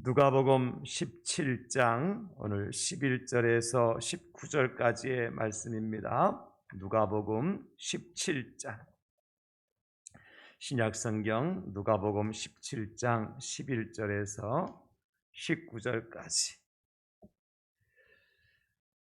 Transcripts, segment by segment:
누가복음 17장 오늘 11절에서 19절까지의 말씀입니다. 누가복음 17장 신약성경 누가복음 17장 11절에서 19절까지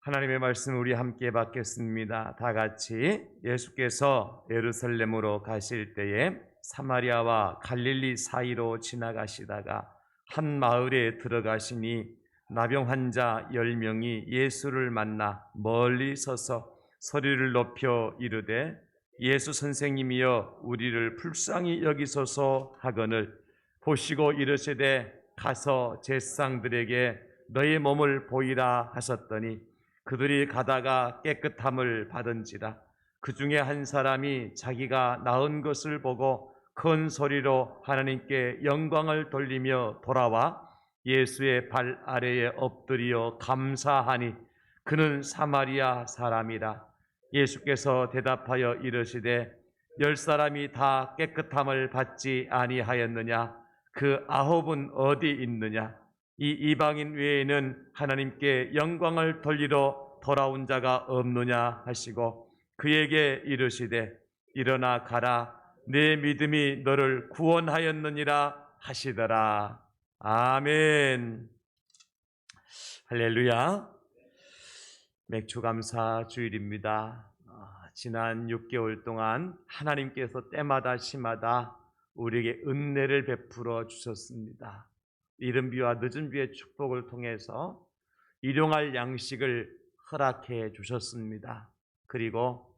하나님의 말씀 우리 함께 받겠습니다. 다 같이. 예수께서 예루살렘으로 가실 때에 사마리아와 갈릴리 사이로 지나가시다가 한 마을에 들어가시니 나병 환자 10명이 예수를 만나 멀리 서서 소리를 높여 이르되 예수 선생님이여 우리를 불쌍히 여기소서 하거늘 보시고 이르시되 가서 제사장들에게 너의 몸을 보이라 하셨더니 그들이 가다가 깨끗함을 받은지라. 그 중에 한 사람이 자기가 나은 것을 보고 큰 소리로 하나님께 영광을 돌리며 돌아와 예수의 발 아래에 엎드려 감사하니 그는 사마리아 사람이라. 예수께서 대답하여 이르시되 10사람이 다 깨끗함을 받지 아니하였느냐? 그 9은 어디 있느냐? 이 이방인 외에는 하나님께 영광을 돌리러 돌아온 자가 없느냐 하시고 그에게 이르시되 일어나 가라 내 믿음이 너를 구원하였느니라 하시더라. 아멘. 할렐루야. 맥주감사 주일입니다. 지난 6개월 동안 하나님께서 때마다 시마다 우리에게 은혜를 베풀어 주셨습니다. 이른 비와 늦은 비의 축복을 통해서 일용할 양식을 허락해 주셨습니다. 그리고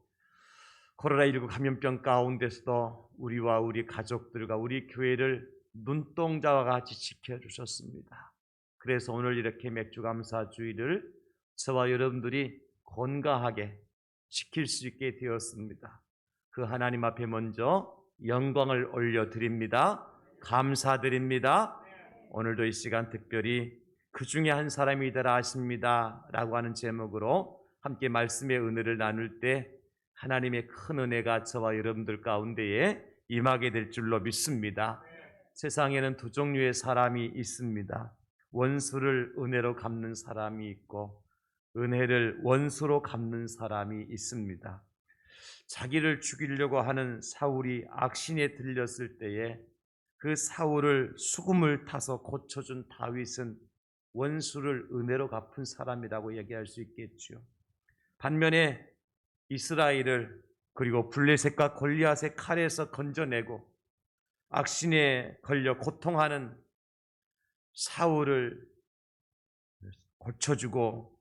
코로나19 감염병 가운데서도 우리와 우리 가족들과 우리 교회를 눈동자와 같이 지켜주셨습니다. 그래서 오늘 이렇게 맥주감사 주일을 저와 여러분들이 건강하게 지킬 수 있게 되었습니다. 그 하나님 앞에 먼저 영광을 올려드립니다. 감사드립니다. 오늘도 이 시간 특별히 그 중에 한 사람이더라 하십니다 라고 하는 제목으로 함께 말씀의 은혜를 나눌 때 하나님의 큰 은혜가 저와 여러분들 가운데에 임하게 될 줄로 믿습니다. 세상에는 두 종류의 사람이 있습니다. 원수를 은혜로 갚는 사람이 있고 은혜를 원수로 갚는 사람이 있습니다. 자기를 죽이려고 하는 사울이 악신에 들렸을 때에 그 사울을 수금을 타서 고쳐준 다윗은 원수를 은혜로 갚은 사람이라고 얘기할 수 있겠죠. 반면에 이스라엘을 그리고 블레셋과 골리앗의 칼에서 건져내고 악신에 걸려 고통하는 사울을 고쳐주고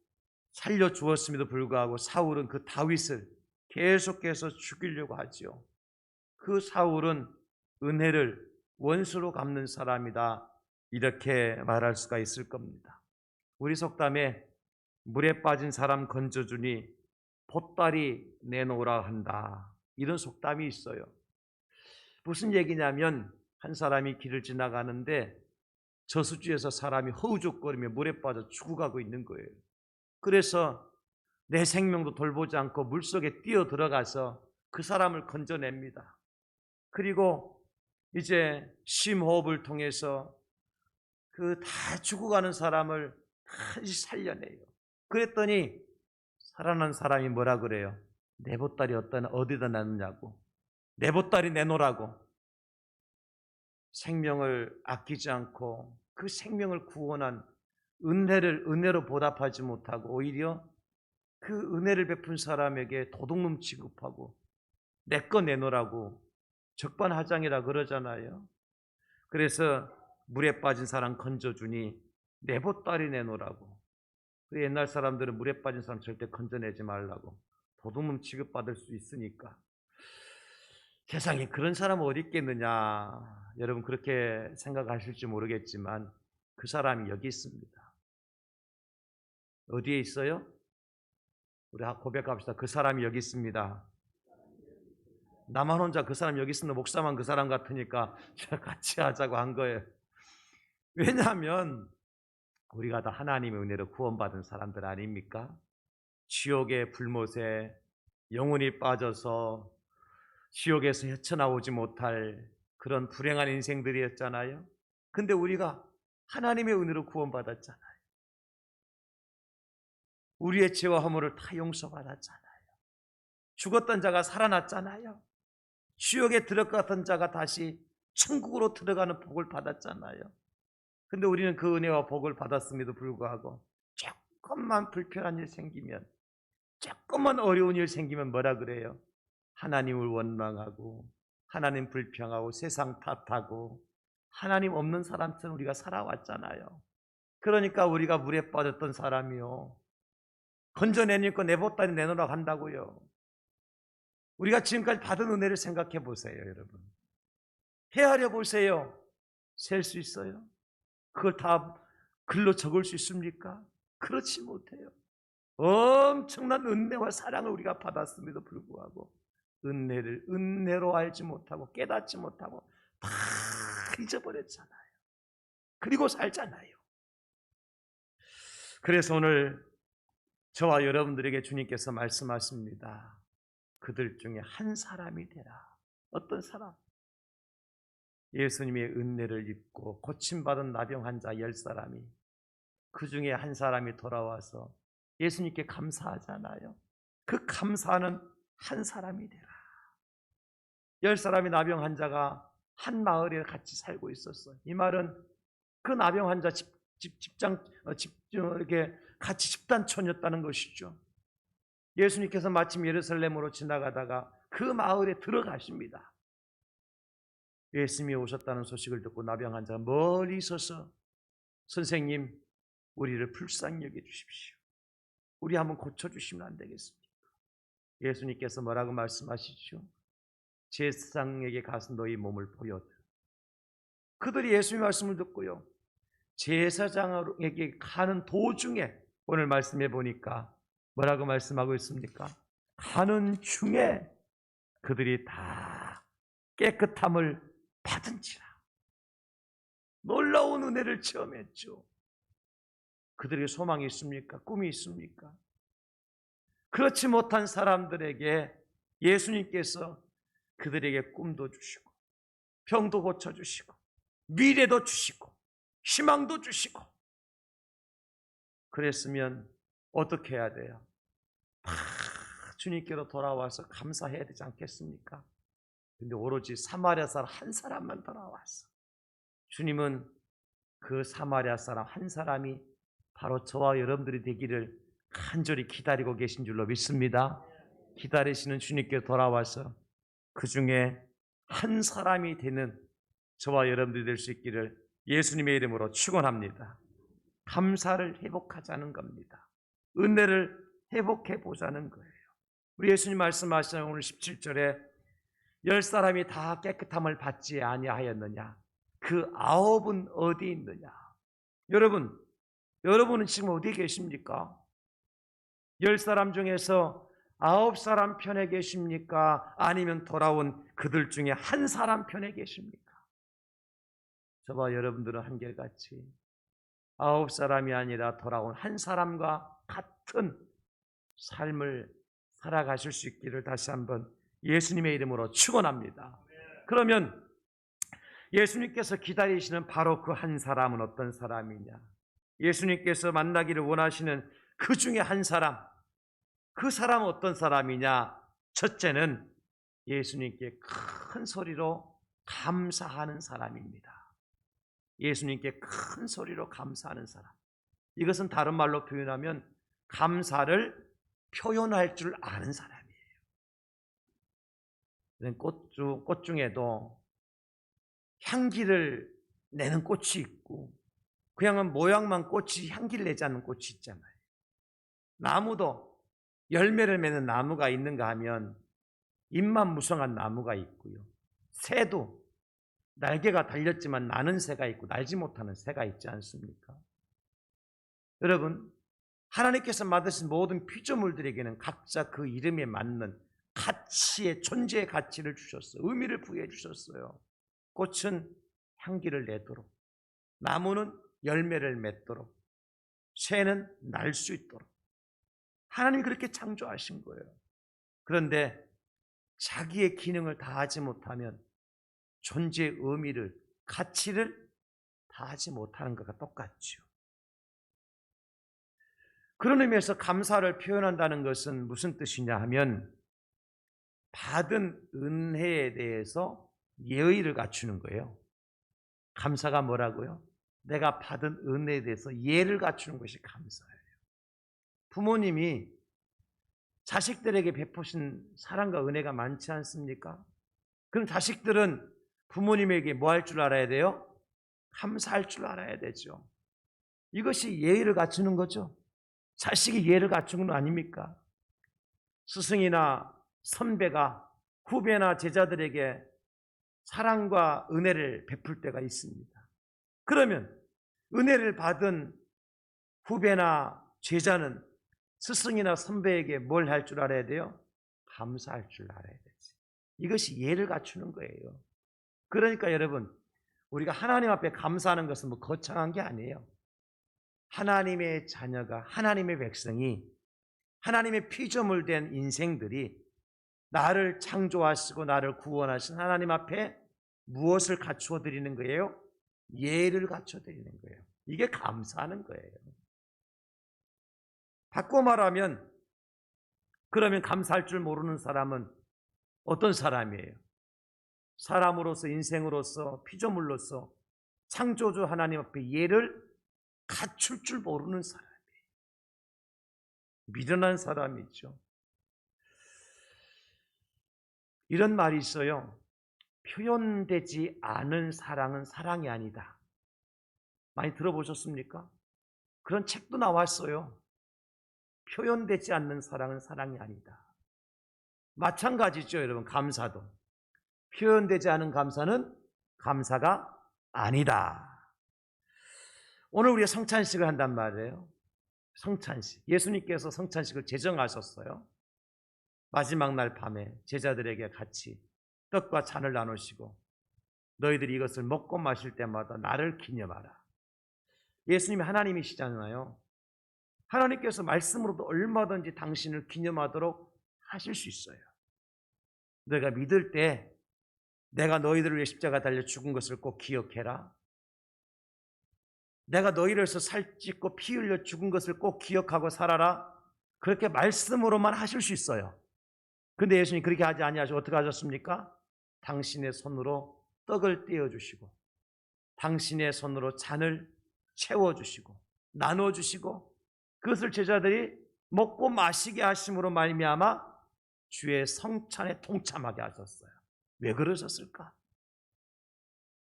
살려주었음에도 불구하고 사울은 그 다윗을 계속해서 죽이려고 하죠. 그 사울은 은혜를 원수로 갚는 사람이다, 이렇게 말할 수가 있을 겁니다. 우리 속담에 물에 빠진 사람 건져주니 보따리 내놓으라 한다, 이런 속담이 있어요. 무슨 얘기냐면 한 사람이 길을 지나가는데 저수지에서 사람이 허우적거리며 물에 빠져 죽어가고 있는 거예요. 그래서 내 생명도 돌보지 않고 물속에 뛰어 들어가서 그 사람을 건져냅니다. 그리고 이제 심호흡을 통해서 그 다 죽어가는 사람을 다시 살려내요. 그랬더니 살아난 사람이 뭐라 그래요? 내 보따리 어디다 놨느냐고. 내 보따리 내놓으라고. 생명을 아끼지 않고 그 생명을 구원한 은혜를 은혜로 보답하지 못하고 오히려 그 은혜를 베푼 사람에게 도둑놈 취급하고 내 거 내놓으라고 적반하장이라 그러잖아요. 그래서 물에 빠진 사람 건져주니 내 보따리 내놓으라고. 옛날 사람들은 물에 빠진 사람 절대 건져내지 말라고. 도둑놈 취급받을 수 있으니까. 세상에 그런 사람 어디 있겠느냐. 여러분 그렇게 생각하실지 모르겠지만 그 사람이 여기 있습니다. 어디에 있어요? 우리 고백합시다. 그 사람이 여기 있습니다. 나만 혼자 그 사람 여기 있으면 목사만 그 사람 같으니까 제가 같이 하자고 한 거예요. 왜냐하면 우리가 다 하나님의 은혜로 구원받은 사람들 아닙니까? 지옥의 불못에 영혼이 빠져서 지옥에서 헤쳐나오지 못할 그런 불행한 인생들이었잖아요. 근데 우리가 하나님의 은혜로 구원받았잖아요. 우리의 죄와 허물을 다 용서받았잖아요. 죽었던 자가 살아났잖아요. 지옥에 들어갔던 자가 다시 천국으로 들어가는 복을 받았잖아요. 근데 우리는 그 은혜와 복을 받았음에도 불구하고 조금만 불편한 일 생기면, 조금만 어려운 일 생기면 뭐라 그래요? 하나님을 원망하고, 하나님 불평하고, 세상 탓하고, 하나님 없는 사람처럼 우리가 살아왔잖아요. 그러니까 우리가 물에 빠졌던 사람이요, 건져내니까 내보따니 내놓으라고 한다고요. 우리가 지금까지 받은 은혜를 생각해 보세요, 여러분. 헤아려 보세요. 셀 수 있어요? 그걸 다 글로 적을 수 있습니까? 그렇지 못해요. 엄청난 은혜와 사랑을 우리가 받았음에도 불구하고 은혜를 은혜로 알지 못하고 깨닫지 못하고 다 잊어버렸잖아요. 그리고 살잖아요. 그래서 오늘 저와 여러분들에게 주님께서 말씀하십니다. 그들 중에 한 사람이 되라. 어떤 사람? 예수님의 은혜를 입고 고침받은 나병 환자 10사람이, 그 중에 한 사람이 돌아와서 예수님께 감사하잖아요. 그 감사하는 한 사람이 되라. 10사람이 나병 환자가 한 마을에 같이 살고 있었어요. 이 말은 그 나병 환자 이렇게 같이 집단촌이었다는 것이죠. 예수님께서 마침 예루살렘으로 지나가다가 그 마을에 들어가십니다. 예수님이 오셨다는 소식을 듣고 나병 환자가 멀리 서서 선생님, 우리를 불쌍히 여겨 주십시오. 우리 한번 고쳐주시면 안 되겠습니까? 예수님께서 뭐라고 말씀하시죠? 제사장에게 가서 너희 몸을 보여드. 그들이 예수님의 말씀을 듣고요, 제사장에게 가는 도중에 오늘 말씀해 보니까 뭐라고 말씀하고 있습니까? 가는 중에 그들이 다 깨끗함을 받은지라. 놀라운 은혜를 체험했죠. 그들에게 소망이 있습니까? 꿈이 있습니까? 그렇지 못한 사람들에게 예수님께서 그들에게 꿈도 주시고 병도 고쳐주시고 미래도 주시고 희망도 주시고, 그랬으면 어떻게 해야 돼요? 다 주님께로 돌아와서 감사해야 되지 않겠습니까? 근데 오로지 사마리아 사람 한 사람만 돌아왔어. 주님은 그 사마리아 사람 한 사람이 바로 저와 여러분들이 되기를 간절히 기다리고 계신 줄로 믿습니다. 기다리시는 주님께 돌아와서 그 중에 한 사람이 되는 저와 여러분들이 될 수 있기를 예수님의 이름으로 축원합니다. 감사를 회복하자는 겁니다. 은혜를 회복해 보자는 거예요. 우리 예수님 말씀하시는 오늘 17절에 10사람이 다 깨끗함을 받지 아니하였느냐? 그 9은 어디 있느냐? 여러분은 지금 어디에 계십니까? 10사람 중에서 9사람 편에 계십니까? 아니면 돌아온 그들 중에 한 사람 편에 계십니까? 저와 여러분들은 한결같이 9사람이 아니라 돌아온 한 사람과 같은 삶을 살아가실 수 있기를 다시 한번 예수님의 이름으로 축원합니다. 그러면 예수님께서 기다리시는 바로 그 한 사람은 어떤 사람이냐? 예수님께서 만나기를 원하시는 그 중에 한 사람, 그 사람은 어떤 사람이냐? 첫째는 예수님께 큰 소리로 감사하는 사람입니다. 예수님께 큰 소리로 감사하는 사람. 이것은 다른 말로 표현하면 감사를 표현할 줄 아는 사람이에요. 꽃 중에도 향기를 내는 꽃이 있고 그냥 모양만 꽃이 향기를 내지 않는 꽃이 있잖아요. 나무도 열매를 맺는 나무가 있는가 하면 잎만 무성한 나무가 있고요. 새도 날개가 달렸지만 나는 새가 있고 날지 못하는 새가 있지 않습니까? 여러분, 하나님께서 만드신 모든 피조물들에게는 각자 그 이름에 맞는 가치의 존재의 가치를 주셨어요. 의미를 부여해 주셨어요. 꽃은 향기를 내도록, 나무는 열매를 맺도록, 새는 날 수 있도록 하나님이 그렇게 창조하신 거예요. 그런데 자기의 기능을 다하지 못하면 존재의 의미를, 가치를 다 하지 못하는 것과 똑같죠. 그런 의미에서 감사를 표현한다는 것은 무슨 뜻이냐 하면 받은 은혜에 대해서 예의를 갖추는 거예요. 감사가 뭐라고요? 내가 받은 은혜에 대해서 예를 갖추는 것이 감사예요. 부모님이 자식들에게 베푸신 사랑과 은혜가 많지 않습니까? 그럼 자식들은 부모님에게 뭐 할 줄 알아야 돼요? 감사할 줄 알아야 되죠. 이것이 예의를 갖추는 거죠. 자식이 예를 갖추는 건 아닙니까? 스승이나 선배가 후배나 제자들에게 사랑과 은혜를 베풀 때가 있습니다. 그러면 은혜를 받은 후배나 제자는 스승이나 선배에게 뭘 할 줄 알아야 돼요? 감사할 줄 알아야 되지. 이것이 예를 갖추는 거예요. 그러니까 여러분, 우리가 하나님 앞에 감사하는 것은 뭐 거창한 게 아니에요. 하나님의 자녀가, 하나님의 백성이, 하나님의 피조물 된 인생들이 나를 창조하시고 나를 구원하신 하나님 앞에 무엇을 갖추어 드리는 거예요? 예를 갖춰 드리는 거예요. 이게 감사하는 거예요. 바꿔 말하면, 그러면 감사할 줄 모르는 사람은 어떤 사람이에요? 사람으로서, 인생으로서, 피조물로서 창조주 하나님 앞에 예를 갖출 줄 모르는 사람이에요. 미련한 사람이죠. 이런 말이 있어요. 표현되지 않은 사랑은 사랑이 아니다. 많이 들어보셨습니까? 그런 책도 나왔어요. 표현되지 않는 사랑은 사랑이 아니다. 마찬가지죠, 여러분. 감사도 표현되지 않은 감사는 감사가 아니다. 오늘 우리가 성찬식을 한단 말이에요. 성찬식. 예수님께서 성찬식을 제정하셨어요. 마지막 날 밤에 제자들에게 같이 떡과 잔을 나누시고 너희들이 이것을 먹고 마실 때마다 나를 기념하라. 예수님이 하나님이시잖아요. 하나님께서 말씀으로도 얼마든지 당신을 기념하도록 하실 수 있어요. 너희가 믿을 때 내가 너희들을 위해 십자가 달려 죽은 것을 꼭 기억해라. 내가 너희를 위해서 살찌고 피 흘려 죽은 것을 꼭 기억하고 살아라. 그렇게 말씀으로만 하실 수 있어요. 근데 예수님이 그렇게 하지 아니하시고 어떻게 하셨습니까? 당신의 손으로 떡을 떼어주시고 당신의 손으로 잔을 채워주시고 나눠주시고 그것을 제자들이 먹고 마시게 하심으로 말미암아 주의 성찬에 동참하게 하셨어요. 왜 그러셨을까?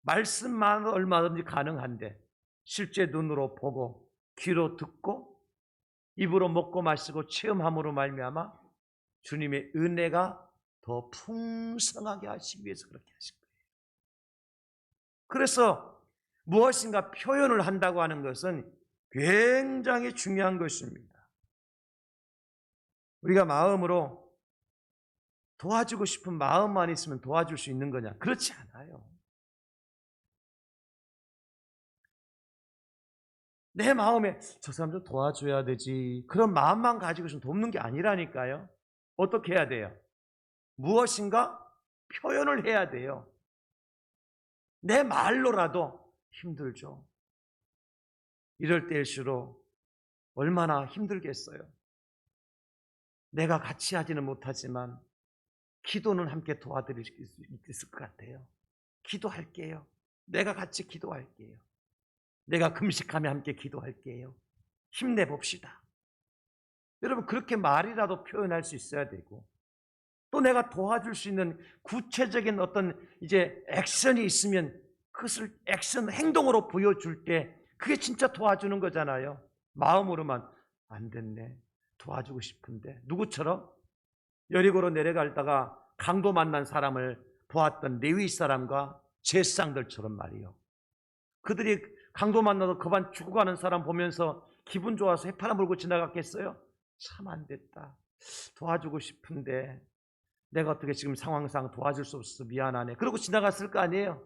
말씀만 얼마든지 가능한데 실제 눈으로 보고 귀로 듣고 입으로 먹고 마시고 체험함으로 말미암아 주님의 은혜가 더 풍성하게 하시기 위해서 그렇게 하신 거예요. 그래서 무엇인가 표현을 한다고 하는 것은 굉장히 중요한 것입니다. 우리가 마음으로 도와주고 싶은 마음만 있으면 도와줄 수 있는 거냐? 그렇지 않아요. 내 마음에 저 사람 좀 도와줘야 되지 그런 마음만 가지고 있으면 돕는 게 아니라니까요. 어떻게 해야 돼요? 무엇인가 표현을 해야 돼요. 내 말로라도 힘들죠. 이럴 때일수록 얼마나 힘들겠어요. 내가 같이 하지는 못하지만 기도는 함께 도와드릴 수 있을 것 같아요. 기도할게요. 내가 같이 기도할게요. 내가 금식하며 함께 기도할게요. 힘내봅시다. 여러분 그렇게 말이라도 표현할 수 있어야 되고 또 내가 도와줄 수 있는 구체적인 어떤 이제 액션이 있으면 그것을 액션 행동으로 보여줄 때 그게 진짜 도와주는 거잖아요. 마음으로만 안 됐네. 도와주고 싶은데 누구처럼? 여리고로 내려가다가 강도 만난 사람을 보았던 레위 사람과 제사장들처럼 말이요. 그들이 강도 만나서 그만 죽어가는 사람 보면서 기분 좋아서 해파람 불고 지나갔겠어요? 참 안 됐다. 도와주고 싶은데 내가 어떻게 지금 상황상 도와줄 수 없어서 미안하네. 그러고 지나갔을 거 아니에요?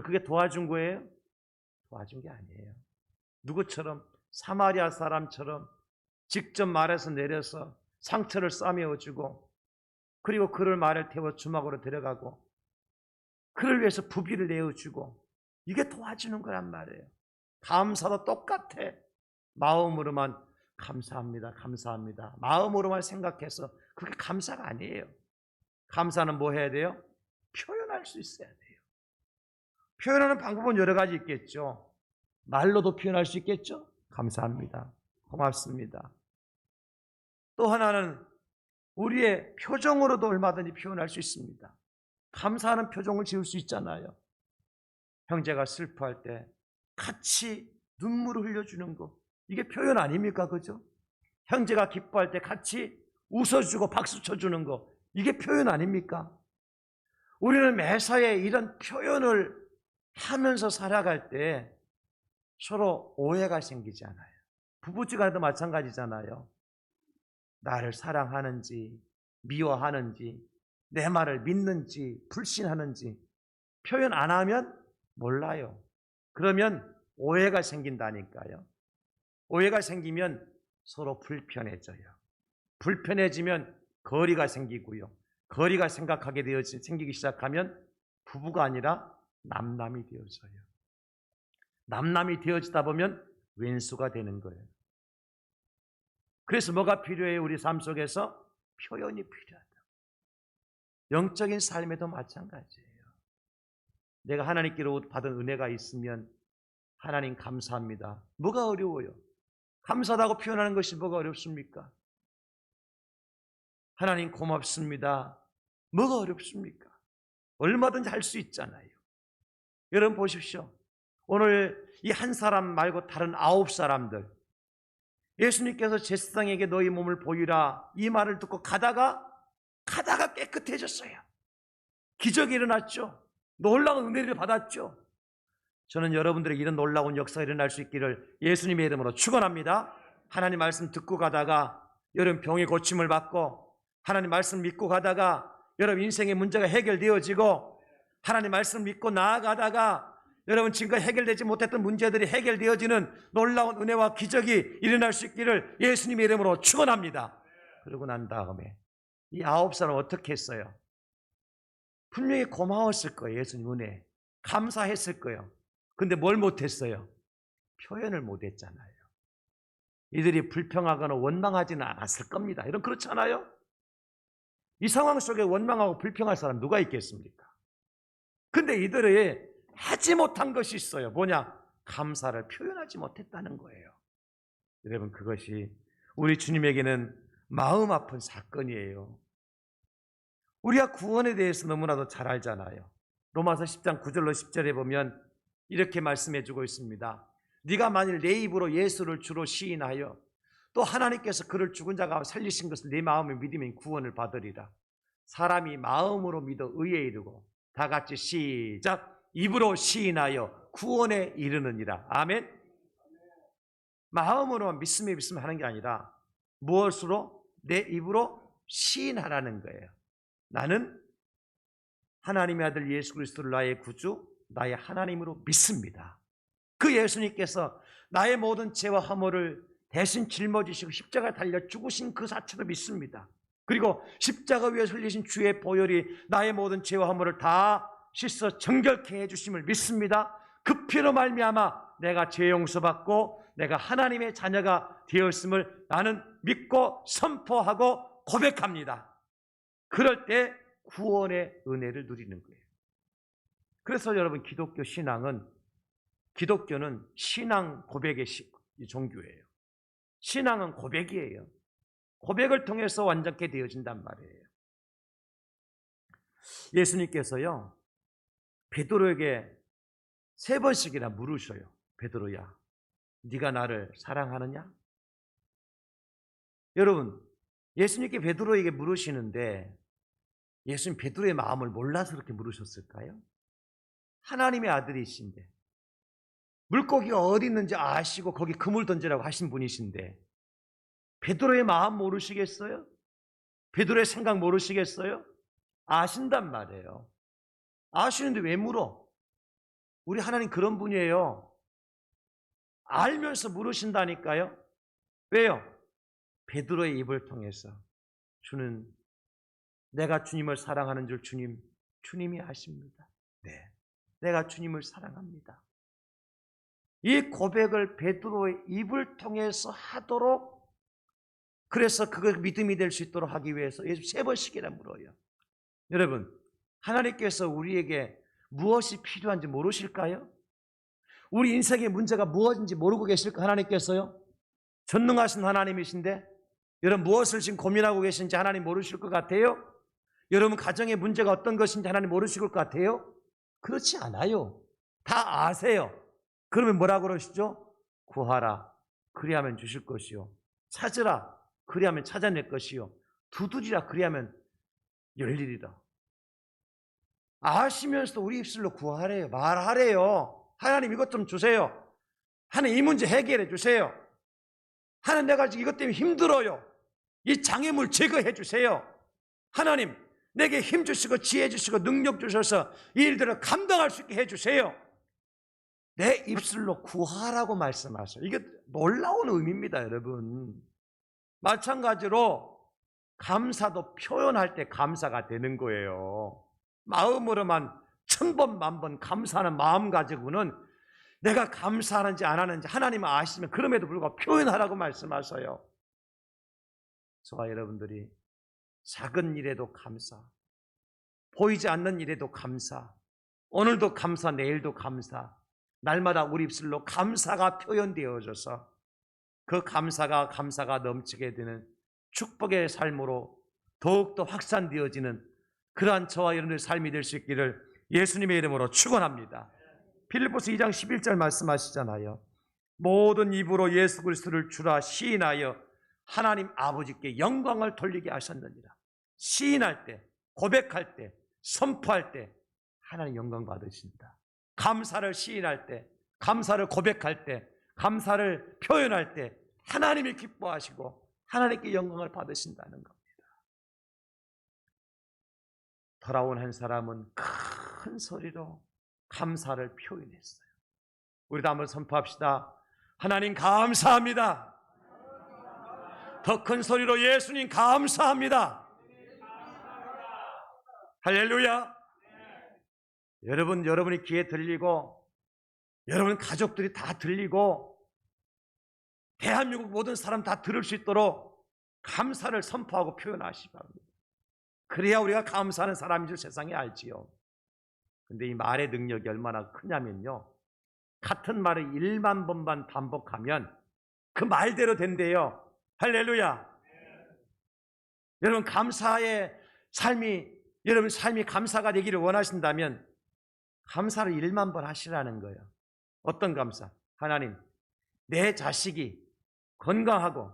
그게 도와준 거예요? 도와준 게 아니에요. 누구처럼? 사마리아 사람처럼 직접 말에서 내려서 상처를 싸매어주고 그리고 그를 말을 태워 주막으로 데려가고 그를 위해서 부비를 내어주고 이게 도와주는 거란 말이에요. 감사도 똑같아. 마음으로만 감사합니다, 감사합니다. 마음으로만 생각해서 그게 감사가 아니에요. 감사는 뭐 해야 돼요? 표현할 수 있어야 돼요. 표현하는 방법은 여러 가지 있겠죠. 말로도 표현할 수 있겠죠. 감사합니다, 고맙습니다. 또 하나는 우리의 표정으로도 얼마든지 표현할 수 있습니다. 감사하는 표정을 지을 수 있잖아요. 형제가 슬퍼할 때 같이 눈물을 흘려주는 거, 이게 표현 아닙니까? 그죠? 형제가 기뻐할 때 같이 웃어주고 박수 쳐주는 거, 이게 표현 아닙니까? 우리는 매사에 이런 표현을 하면서 살아갈 때 서로 오해가 생기지 않아요. 부부지간에도 마찬가지잖아요. 나를 사랑하는지 미워하는지 내 말을 믿는지 불신하는지 표현 안 하면 몰라요. 그러면 오해가 생긴다니까요. 오해가 생기면 서로 불편해져요. 불편해지면 거리가 생기고요. 거리가 생기기 시작하면 부부가 아니라 남남이 되어져요. 남남이 되어지다 보면 왼수가 되는 거예요. 그래서 뭐가 필요해요? 우리 삶 속에서 표현이 필요하다. 영적인 삶에도 마찬가지예요. 내가 하나님께로 받은 은혜가 있으면 하나님 감사합니다. 뭐가 어려워요? 감사하다고 표현하는 것이 뭐가 어렵습니까? 하나님 고맙습니다. 뭐가 어렵습니까? 얼마든지 할 수 있잖아요. 여러분 보십시오. 오늘 이 한 사람 말고 다른 9사람들, 예수님께서 제사장에게 너희 몸을 보이라 이 말을 듣고 가다가 깨끗해졌어요. 기적이 일어났죠. 놀라운 은혜를 받았죠. 저는 여러분들에게 이런 놀라운 역사가 일어날 수 있기를 예수님의 이름으로 축원합니다. 하나님 말씀 듣고 가다가 여러분 병의 고침을 받고, 하나님 말씀 믿고 가다가 여러분 인생의 문제가 해결되어지고, 하나님 말씀 믿고 나아가다가 여러분 지금까지 해결되지 못했던 문제들이 해결되어지는 놀라운 은혜와 기적이 일어날 수 있기를 예수님의 이름으로 축원합니다. 그러고 난 다음에 이 9사람은 어떻게 했어요? 분명히 고마웠을 거예요. 예수님 은혜 감사했을 거예요. 근데 뭘 못했어요? 표현을 못했잖아요. 이들이 불평하거나 원망하지는 않았을 겁니다. 이런 그렇잖아요. 이 상황 속에 원망하고 불평할 사람 누가 있겠습니까? 근데 이들이 하지 못한 것이 있어요. 뭐냐? 감사를 표현하지 못했다는 거예요. 여러분 그것이 우리 주님에게는 마음 아픈 사건이에요. 우리가 구원에 대해서 너무나도 잘 알잖아요. 로마서 10장 9절로 10절에 보면 이렇게 말씀해 주고 있습니다. 네가 만일 내 입으로 예수를 주로 시인하여 또 하나님께서 그를 죽은 자가 살리신 것을 네 마음에 믿으면 구원을 받으리라. 사람이 마음으로 믿어 의에 이르고, 다 같이 시작. 입으로 시인하여 구원에 이르느니라. 아멘. 마음으로 믿으면 하는 게 아니라 무엇으로? 내 입으로 시인하라는 거예요. 나는 하나님의 아들 예수 그리스도를 나의 구주, 나의 하나님으로 믿습니다. 그 예수님께서 나의 모든 죄와 허물을 대신 짊어지시고 십자가에 달려 죽으신 그 사실을 믿습니다. 그리고 십자가 위에 흘리신 주의 보혈이 나의 모든 죄와 허물을 다 씻어 정결케 해주심을 믿습니다. 그 피로 말미암아 내가 죄 용서받고 내가 하나님의 자녀가 되었음을 나는 믿고 선포하고 고백합니다. 그럴 때 구원의 은혜를 누리는 거예요. 그래서 여러분 기독교는 신앙 고백의 종교예요. 신앙은 고백이에요. 고백을 통해서 완전케 되어진단 말이에요. 예수님께서요 베드로에게 3번씩이나 물으셔요. 베드로야, 네가 나를 사랑하느냐? 여러분 예수님께 베드로에게 물으시는데 예수님 베드로의 마음을 몰라서 그렇게 물으셨을까요? 하나님의 아들이신데 물고기가 어디 있는지 아시고 거기 그물 던지라고 하신 분이신데 베드로의 마음 모르시겠어요? 베드로의 생각 모르시겠어요? 아신단 말이에요. 아시는데 왜 물어? 우리 하나님 그런 분이에요. 알면서 물으신다니까요. 왜요? 베드로의 입을 통해서 주는 내가 주님을 사랑하는 줄 주님이 아십니다. 네. 내가 주님을 사랑합니다. 이 고백을 베드로의 입을 통해서 하도록, 그래서 그걸 믿음이 될 수 있도록 하기 위해서 예수 3번씩이나 물어요. 여러분, 하나님께서 우리에게 무엇이 필요한지 모르실까요? 우리 인생의 문제가 무엇인지 모르고 계실까? 하나님께서요? 전능하신 하나님이신데 여러분 무엇을 지금 고민하고 계신지 하나님 모르실 것 같아요? 여러분 가정의 문제가 어떤 것인지 하나님 모르실 것 같아요? 그렇지 않아요. 다 아세요. 그러면 뭐라고 그러시죠? 구하라, 그리하면 주실 것이요. 찾으라, 그리하면 찾아낼 것이요. 두드리라, 그리하면 열리리라. 아시면서도 우리 입술로 구하래요. 말하래요. 하나님 이것 좀 주세요. 하나님 이 문제 해결해 주세요. 하나님 내가 지금 이것 때문에 힘들어요. 이 장애물 제거해 주세요. 하나님 내게 힘 주시고 지혜 주시고 능력 주셔서 이 일들을 감당할 수 있게 해 주세요. 내 입술로 구하라고 말씀하세요. 이게 놀라운 의미입니다, 여러분. 마찬가지로 감사도 표현할 때 감사가 되는 거예요. 마음으로만 1000번, 10,000번 감사하는 마음 가지고는 내가 감사하는지 안 하는지 하나님은 아시면 그럼에도 불구하고 표현하라고 말씀하셔요. 저와 여러분들이 작은 일에도 감사, 보이지 않는 일에도 감사, 오늘도 감사, 내일도 감사, 날마다 우리 입술로 감사가 표현되어져서 그 감사가 넘치게 되는 축복의 삶으로 더욱더 확산되어지는 그러한 저와 여러분의 삶이 될 수 있기를 예수님의 이름으로 축원합니다. 빌립보서 2장 11절 말씀하시잖아요. 모든 입으로 예수 그리스도를 주라 시인하여 하나님 아버지께 영광을 돌리게 하셨느니라. 시인할 때, 고백할 때, 선포할 때 하나님 영광 받으신다. 감사를 시인할 때, 감사를 고백할 때, 감사를 표현할 때 하나님이 기뻐하시고 하나님께 영광을 받으신다는 겁니다. 돌아온 한 사람은 큰 소리로 감사를 표현했어요. 우리도 한번 선포합시다. 하나님 감사합니다. 더 큰 소리로 예수님 감사합니다. 할렐루야. 여러분이 귀에 들리고 여러분 가족들이 다 들리고 대한민국 모든 사람 다 들을 수 있도록 감사를 선포하고 표현하시기 바랍니다. 그래야 우리가 감사하는 사람인 줄 세상이 알지요. 근데 이 말의 능력이 얼마나 크냐면요, 같은 말을 1만 번만 반복하면 그 말대로 된대요. 할렐루야. 여러분 감사의 삶이, 여러분 삶이 감사가 되기를 원하신다면 감사를 1만 번 하시라는 거예요. 어떤 감사? 하나님, 내 자식이 건강하고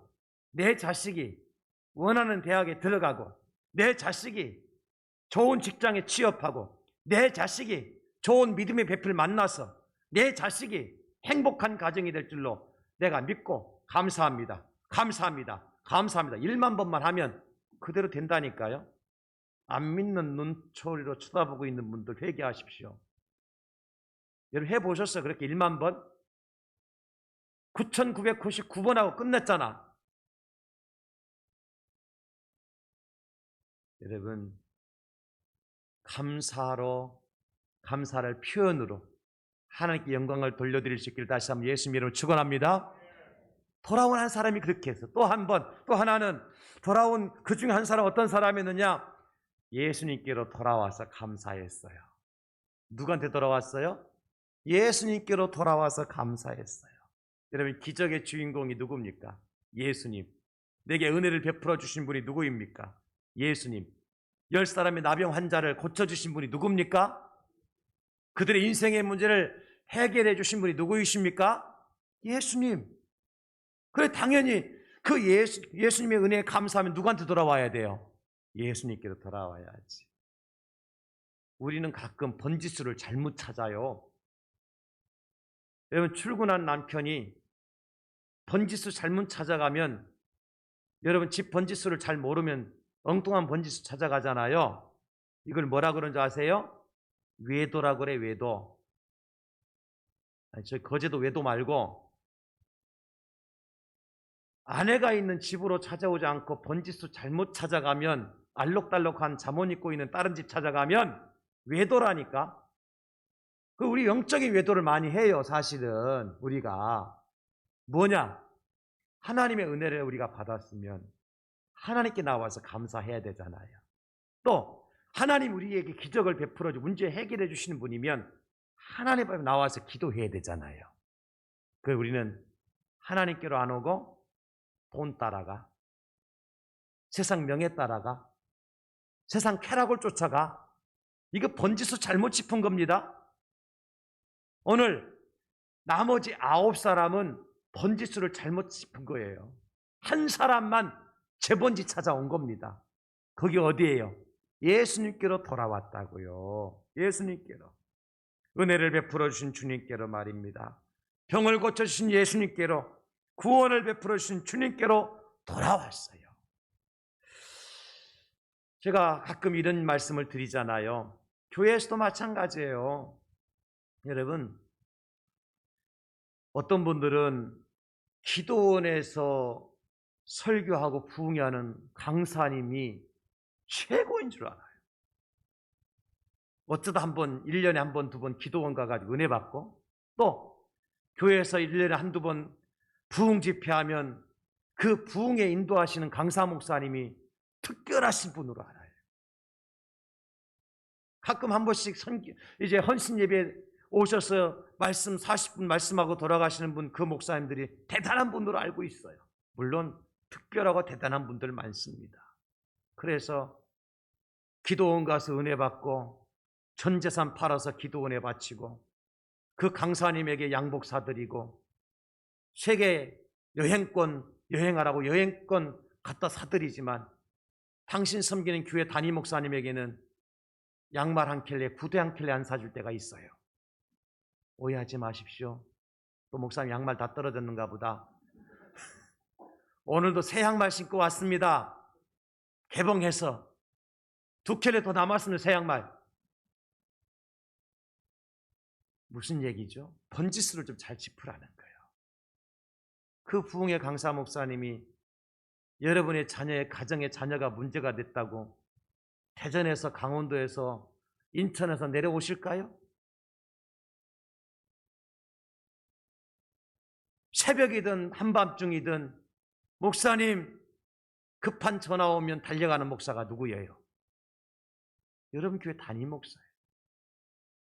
내 자식이 원하는 대학에 들어가고 내 자식이 좋은 직장에 취업하고 내 자식이 좋은 믿음의 배필을 만나서 내 자식이 행복한 가정이 될 줄로 내가 믿고 감사합니다. 감사합니다. 감사합니다. 1만 번만 하면 그대로 된다니까요. 안 믿는 눈초리로 쳐다보고 있는 분들 회개하십시오. 여러분 해보셨어요? 그렇게 1만 번? 9,999번 하고 끝냈잖아. 여러분 감사를 표현으로 하나님께 영광을 돌려드릴 수 있기를 다시 한번 예수님 이름으로 축원합니다. 돌아온 한 사람이 그렇게 했어. 또 한 번, 또 하나는 돌아온 그 중에 한 사람 어떤 사람이었느냐? 예수님께로 돌아와서 감사했어요. 누구한테 돌아왔어요? 예수님께로 돌아와서 감사했어요. 여러분 기적의 주인공이 누굽니까? 예수님. 내게 은혜를 베풀어 주신 분이 누구입니까? 예수님. 10사람의 나병 환자를 고쳐주신 분이 누굽니까? 그들의 인생의 문제를 해결해 주신 분이 누구이십니까? 예수님. 그래 당연히 그 예수님의 은혜에 감사하면 누구한테 돌아와야 돼요? 예수님께로 돌아와야지. 우리는 가끔 번지수를 잘못 찾아요. 여러분 출근한 남편이 번지수 잘못 찾아가면 여러분 집 번지수를 잘 모르면 엉뚱한 번지수 찾아가잖아요. 이걸 뭐라 그러는지 아세요? 외도라 그래, 외도. 아니, 저 거제도 외도 말고 아내가 있는 집으로 찾아오지 않고 번지수 잘못 찾아가면, 알록달록한 잠옷 입고 있는 다른 집 찾아가면 외도라니까. 우리 영적인 외도를 많이 해요. 사실은 우리가 뭐냐? 하나님의 은혜를 우리가 받았으면 하나님께 나와서 감사해야 되잖아요. 또 하나님 우리에게 기적을 베풀어 주고 문제 해결해 주시는 분이면 하나님 앞에 나와서 기도해야 되잖아요. 그래서 우리는 하나님께로 안 오고 돈 따라가, 세상 명예 따라가, 세상 쾌락을 쫓아가. 이거 번지수 잘못 짚은 겁니다. 오늘 나머지 9사람은 번지수를 잘못 짚은 거예요. 한 사람만 재번지 찾아온 겁니다. 거기 어디예요? 예수님께로 돌아왔다고요. 예수님께로. 은혜를 베풀어 주신 주님께로 말입니다. 병을 고쳐주신 예수님께로, 구원을 베풀어 주신 주님께로 돌아왔어요. 제가 가끔 이런 말씀을 드리잖아요. 교회에서도 마찬가지예요. 여러분, 어떤 분들은 기도원에서 설교하고 부흥하는 강사님이 최고인 줄 알아요. 어쩌다 한번 1년에 한 번, 두 번 기도원 가가지고 은혜 받고, 또 교회에서 1년에 한두 번 부흥 집회하면 그 부흥에 인도하시는 강사 목사님이 특별하신 분으로 알아요. 가끔 한 번씩 이제 헌신 예배 오셔서 말씀 40분 말씀하고 돌아가시는 분, 그 목사님들이 대단한 분으로 알고 있어요. 물론 특별하고 대단한 분들 많습니다. 그래서 기도원 가서 은혜 받고 전 재산 팔아서 기도원에 바치고 그 강사님에게 양복 사드리고 세계 여행권 여행하라고 여행권 갖다 사드리지만 당신 섬기는 교회 담임 목사님에게는 양말 한 켤레, 구두 한 켤레 안 사줄 때가 있어요. 오해하지 마십시오. 또 목사님 양말 다 떨어졌는가 보다. 오늘도 새 양말 신고 왔습니다. 개봉해서 2켤레 더 남았으면 새 양말. 무슨 얘기죠? 번지수를 좀 잘 짚으라는 거예요. 그 부흥의 강사 목사님이 여러분의 자녀의 가정의 자녀가 문제가 됐다고 대전에서, 강원도에서, 인천에서 내려오실까요? 새벽이든 한밤중이든 목사님 급한 전화 오면 달려가는 목사가 누구예요? 여러분 교회 담임 목사예요.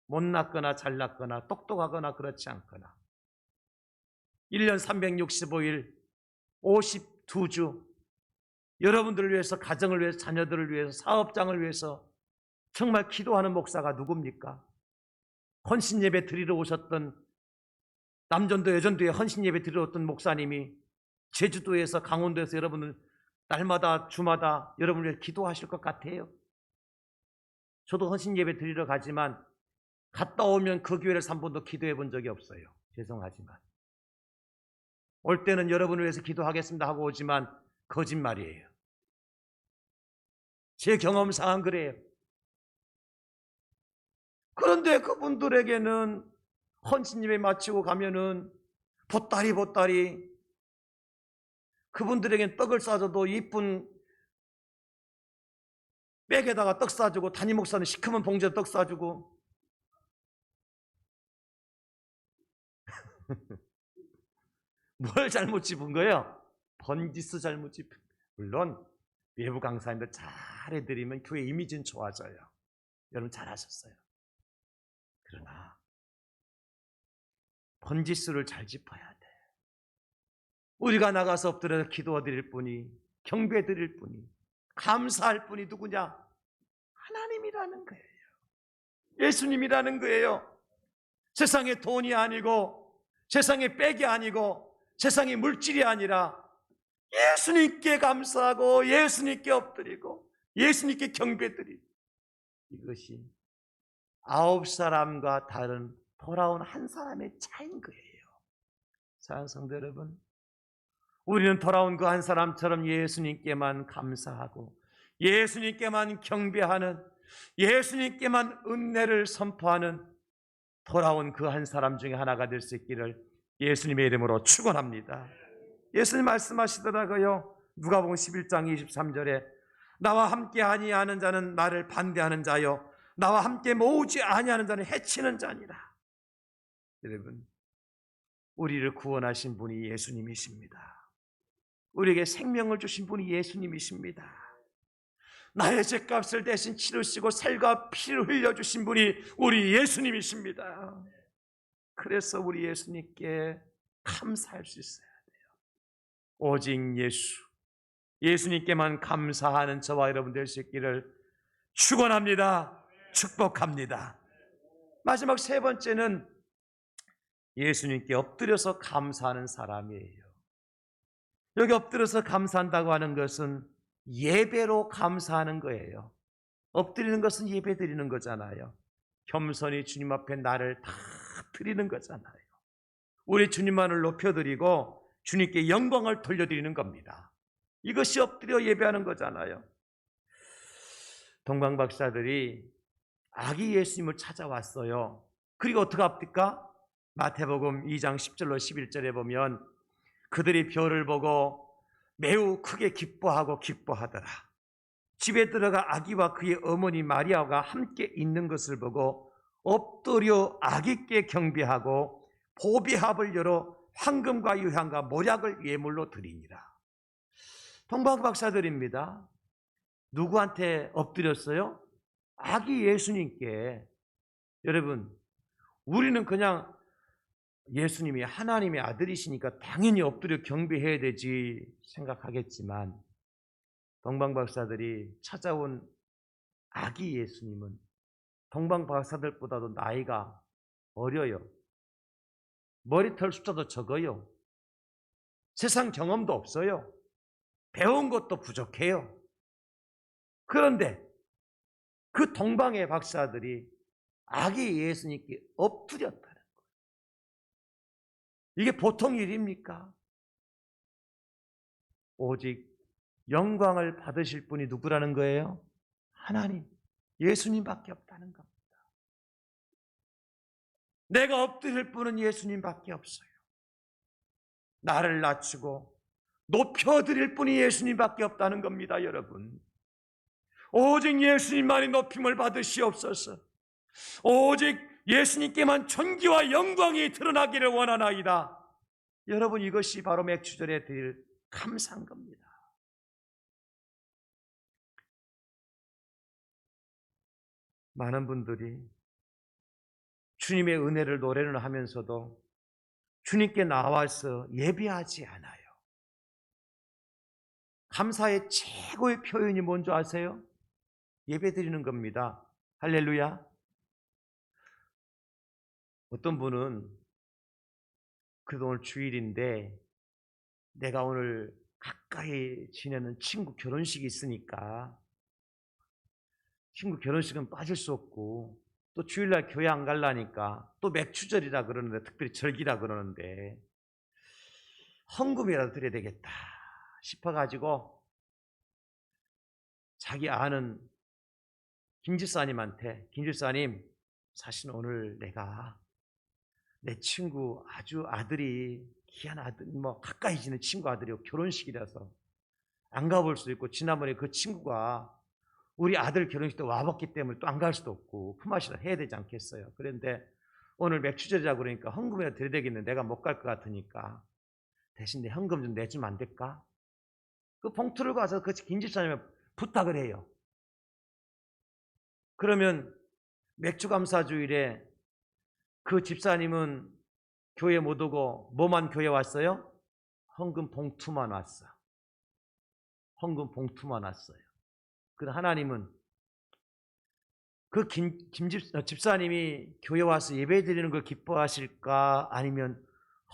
못났거나 잘났거나 똑똑하거나 그렇지 않거나 1년 365일 52주 여러분들을 위해서, 가정을 위해서, 자녀들을 위해서, 사업장을 위해서 정말 기도하는 목사가 누굽니까? 헌신 예배 드리러 오셨던, 남전도 여전도에 헌신 예배 드리러 왔던 목사님이 제주도에서, 강원도에서 여러분을 날마다 주마다 여러분을 위해 기도하실 것 같아요? 저도 헌신 예배 드리러 가지만 갔다 오면 그 교회를 한 번도 기도해 본 적이 없어요. 죄송하지만 올 때는 여러분을 위해서 기도하겠습니다 하고 오지만 거짓말이에요. 제 경험상은 그래요. 그런데 그분들에게는 헌신 예배 마치고 가면은 보따리 그분들에게는 떡을 싸줘도 이쁜 백에다가 떡 싸주고, 담임 목사는 시커먼 봉지에 떡 싸주고 뭘 잘못 짚은 거예요? 번지수 잘못 짚은 거예요. 물론 외부 강사님들 잘해드리면 교회 이미지는 좋아져요. 여러분 잘하셨어요. 그러나 번지수를 잘 짚어야 돼. 우리가 나가서 엎드려 기도드릴 분이, 경배드릴 분이, 감사할 분이 누구냐? 하나님이라는 거예요. 예수님이라는 거예요. 세상의 돈이 아니고, 세상의 백이 아니고, 세상의 물질이 아니라 예수님께 감사하고 예수님께 엎드리고 예수님께 경배드리고, 이것이 9사람과 다른 돌아온 한 사람의 차이인 거예요. 사랑하는 성도 여러분, 우리는 돌아온 그 한 사람처럼 예수님께만 감사하고 예수님께만 경배하는, 예수님께만 은혜를 선포하는 돌아온 그 한 사람 중에 하나가 될 수 있기를 예수님의 이름으로 축원합니다. 예수님 말씀하시더라고요. 누가복음 11장 23절에 나와 함께 아니하는 자는 나를 반대하는 자요, 나와 함께 모으지 아니하는 자는 해치는 자니라. 여러분, 우리를 구원하신 분이 예수님이십니다. 우리에게 생명을 주신 분이 예수님이십니다. 나의 죄값을 대신 치르시고 살과 피를 흘려주신 분이 우리 예수님이십니다. 그래서 우리 예수님께 감사할 수 있어야 돼요. 오직 예수님께만 감사하는 저와 여러분 될 수 있기를 축원합니다. 축복합니다. 마지막 세 번째는 예수님께 엎드려서 감사하는 사람이에요. 여기 엎드려서 감사한다고 하는 것은 예배로 감사하는 거예요. 엎드리는 것은 예배 드리는 거잖아요. 겸손히 주님 앞에 나를 다 드리는 거잖아요. 우리 주님만을 높여드리고 주님께 영광을 돌려드리는 겁니다. 이것이 엎드려 예배하는 거잖아요. 동방 박사들이 아기 예수님을 찾아왔어요. 그리고 어떻게 합니까? 마태복음 2장 10절로 11절에 보면 그들이 별을 보고 매우 크게 기뻐하더라. 집에 들어가 아기와 그의 어머니 마리아가 함께 있는 것을 보고 엎드려 아기께 경배하고 보배합을 열어 황금과 유향과 모략을 예물로 드리니라. 동방 박사들입니다. 누구한테 엎드렸어요? 아기 예수님께. 여러분, 우리는 그냥 예수님이 하나님의 아들이시니까 당연히 엎드려 경배해야 되지 생각하겠지만, 동방 박사들이 찾아온 아기 예수님은 동방 박사들보다도 나이가 어려요. 머리털 숫자도 적어요. 세상 경험도 없어요. 배운 것도 부족해요. 그런데 그 동방의 박사들이 아기 예수님께 엎드렸다는 거예요. 이게 보통 일입니까? 오직 영광을 받으실 분이 누구라는 거예요? 하나님, 예수님밖에 없다는 겁니다. 내가 엎드릴 분은 예수님밖에 없어요. 나를 낮추고 높여드릴 분이 예수님밖에 없다는 겁니다, 여러분. 오직 예수님만이 높임을 받으시옵소서. 오직 예수님께만 존귀와 영광이 드러나기를 원하나이다. 여러분, 이것이 바로 맥주절에 드릴 감사한 겁니다. 많은 분들이 주님의 은혜를 노래는 하면서도 주님께 나와서 예배하지 않아요. 감사의 최고의 표현이 뭔지 아세요? 예배 드리는 겁니다. 할렐루야. 어떤 분은 그래도 오늘 주일인데 내가 오늘 가까이 지내는 친구 결혼식이 있으니까 친구 결혼식은 빠질 수 없고 또 주일날 교회 안 가려니까 또 맥주절이라 그러는데 특별히 절기라 그러는데 헌금이라도 드려야 되겠다 싶어가지고 자기 아는 김집사님한테 김집사님 사실 오늘 내가 내 친구 아주 아들이 귀한 아들 뭐 가까이 지는 친구 아들이 결혼식이라서 안 가볼 수도 있고 지난번에 그 친구가 우리 아들 결혼식 때 와봤기 때문에 또 안 갈 수도 없고 품앗이라 해야 되지 않겠어요. 그런데 오늘 맥주절이라고 그러니까 헌금이라도 드려야 되겠는데 내가 못 갈 것 같으니까 대신 내 헌금 좀 내주면 안 될까? 그 봉투를 가서 그 김집사님에 부탁을 해요. 그러면 맥주감사주일에 그 집사님은 교회 못 오고 뭐만 교회 왔어요? 헌금 봉투만 왔어. 헌금 봉투만 왔어요. 그럼 하나님은 그 집사님이 교회 와서 예배 드리는 걸 기뻐하실까? 아니면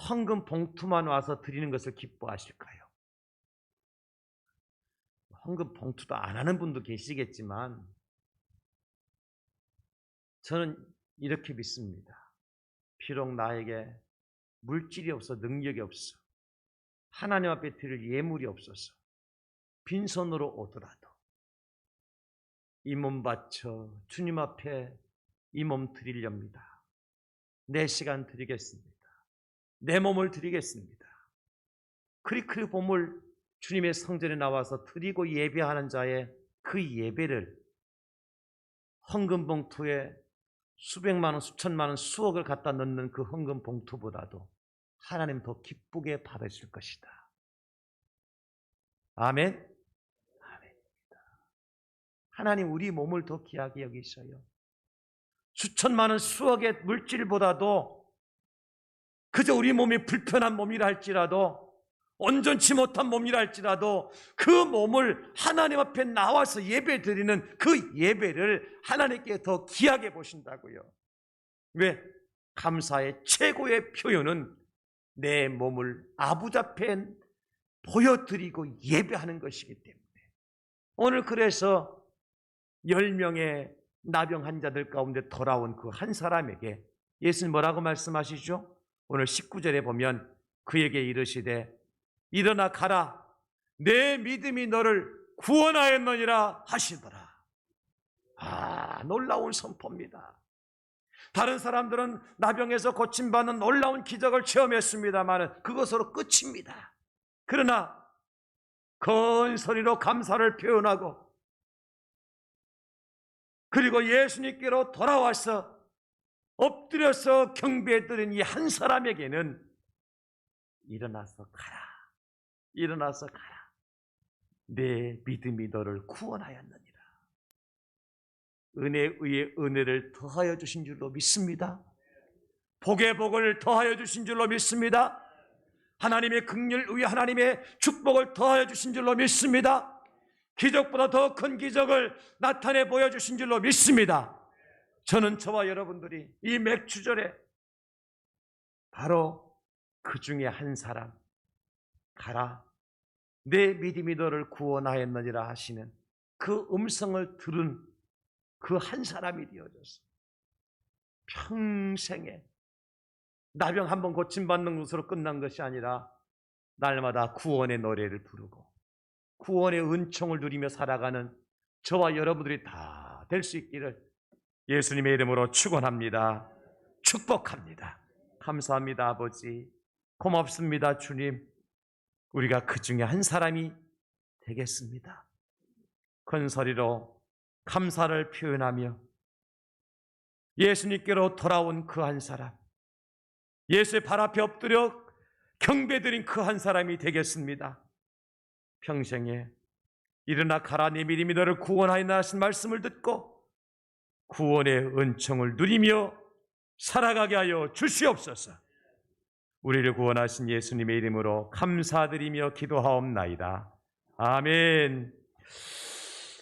헌금 봉투만 와서 드리는 것을 기뻐하실까요? 헌금 봉투도 안 하는 분도 계시겠지만 저는 이렇게 믿습니다. 비록 나에게 물질이 없어 능력이 없어 하나님 앞에 드릴 예물이 없어서 빈손으로 오더라도 이 몸 바쳐 주님 앞에 이 몸 드리렵니다. 내 시간 드리겠습니다. 내 몸을 드리겠습니다. 크리크리 보물 주님의 성전에 나와서 드리고 예배하는 자의 그 예배를 헌금 봉투에 수백만 원, 수천만 원, 수억을 갖다 넣는 그 헌금 봉투보다도 하나님 더 기쁘게 받으실 것이다. 아멘. 아멘. 하나님 우리 몸을 더 귀하게 여기셔요. 수천만 원, 수억의 물질보다도 그저 우리 몸이 불편한 몸이라 할지라도, 온전치 못한 몸이라 할지라도 그 몸을 하나님 앞에 나와서 예배 드리는 그 예배를 하나님께 더 귀하게 보신다고요. 왜? 감사의 최고의 표현은 내 몸을 아버지 앞에 보여드리고 예배하는 것이기 때문에, 오늘 그래서 10명의 나병 환자들 가운데 돌아온 그 한 사람에게 예수님 뭐라고 말씀하시죠? 오늘 19절에 보면 그에게 이르시되 일어나 가라, 내 믿음이 너를 구원하였느니라 하시더라. 놀라운 선포입니다. 다른 사람들은 나병에서 고침받는 놀라운 기적을 체험했습니다만 그것으로 끝입니다. 그러나 큰 소리로 감사를 표현하고 그리고 예수님께로 돌아와서 엎드려서 경배드린 이 한 사람에게는 일어나서 가라, 일어나서 가라, 내 믿음이 너를 구원하였느니라. 은혜 위에 은혜를 더하여 주신 줄로 믿습니다. 복에 복을 더하여 주신 줄로 믿습니다. 하나님의 긍휼 위에 하나님의 축복을 더하여 주신 줄로 믿습니다. 기적보다 더 큰 기적을 나타내 보여주신 줄로 믿습니다. 저는 저와 여러분들이 이 맥주절에 바로 그 중에 한 사람, 가라, 내 믿음이 너를 구원하였느니라 하시는 그 음성을 들은 그 한 사람이 되어져서 평생에 나병 한번 고침받는 것으로 끝난 것이 아니라 날마다 구원의 노래를 부르고 구원의 은총을 누리며 살아가는 저와 여러분들이 다 될 수 있기를 예수님의 이름으로 축원합니다. 축복합니다. 감사합니다. 아버지, 고맙습니다. 주님, 우리가 그 중에 한 사람이 되겠습니다. 큰 소리로 감사를 표현하며 예수님께로 돌아온 그 한 사람, 예수의 발 앞에 엎드려 경배드린 그 한 사람이 되겠습니다. 평생에 일어나 가라, 내 믿음이 너를 구원하였나 하신 말씀을 듣고 구원의 은총을 누리며 살아가게 하여 주시옵소서. 우리를 구원하신 예수님의 이름으로 감사드리며 기도하옵나이다. 아멘.